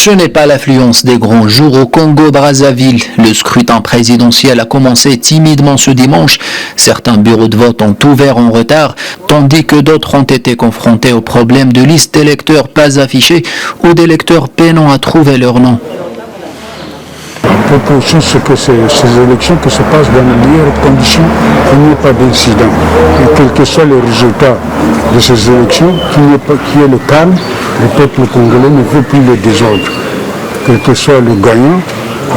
Ce n'est pas l'affluence des grands jours au Congo-Brazzaville. Le scrutin présidentiel a commencé timidement ce dimanche. Certains bureaux de vote ont ouvert en retard, tandis que d'autres ont été confrontés au problème de listes d'électeurs pas affichés ou d'électeurs peinant à trouver leur nom. La proposition, c'est que ces élections se passent dans les meilleures conditions, qu'il n'y ait pas d'incident. Et quels que soient les résultats de ces élections, qu'il y ait le calme, le peuple congolais ne veut plus le désordre. Quel que soit le gagnant,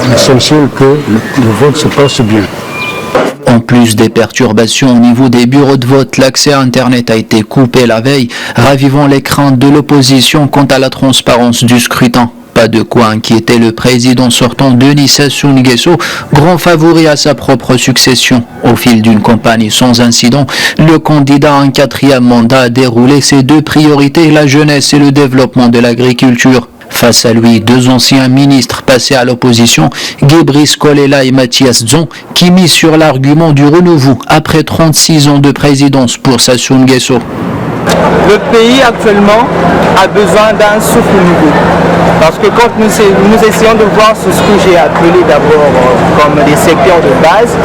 l'essentiel que le vote se passe bien. En plus des perturbations au niveau des bureaux de vote, l'accès à Internet a été coupé la veille, ravivant les craintes de l'opposition quant à la transparence du scrutin. Pas de quoi inquiéter le président sortant Denis Sassou Nguesso, grand favori à sa propre succession. Au fil d'une campagne sans incident, le candidat à un 4e mandat a déroulé ses deux priorités, la jeunesse et le développement de l'agriculture. Face à lui, deux anciens ministres passés à l'opposition, Guy Brice Kolela et Mathias Dzon, qui misent sur l'argument du renouveau après 36 ans de présidence pour Sassou Nguesso. Le pays actuellement a besoin d'un souffle nouveau. Parce que quand nous essayons de voir ce que j'ai appelé d'abord comme des secteurs de base,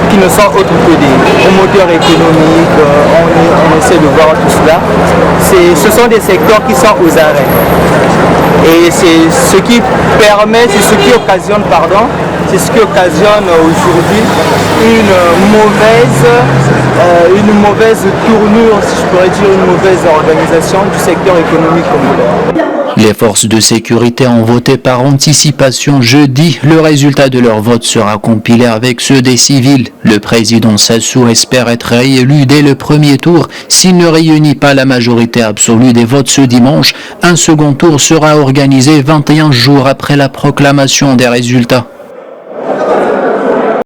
qui ne sont autres que des promoteurs économiques, on essaie de voir tout cela. Ce sont des secteurs qui sont aux arrêts. Et c'est ce qui permet, c'est ce qui occasionne aujourd'hui une mauvaise tournure, si je pourrais dire, une mauvaise organisation du secteur économique congolais. Les forces de sécurité ont voté par anticipation jeudi. Le résultat de leur vote sera compilé avec ceux des civils. Le président Sassou espère être réélu dès le premier tour. S'il ne réunit pas la majorité absolue des votes ce dimanche, un second tour sera organisé 21 jours après la proclamation des résultats.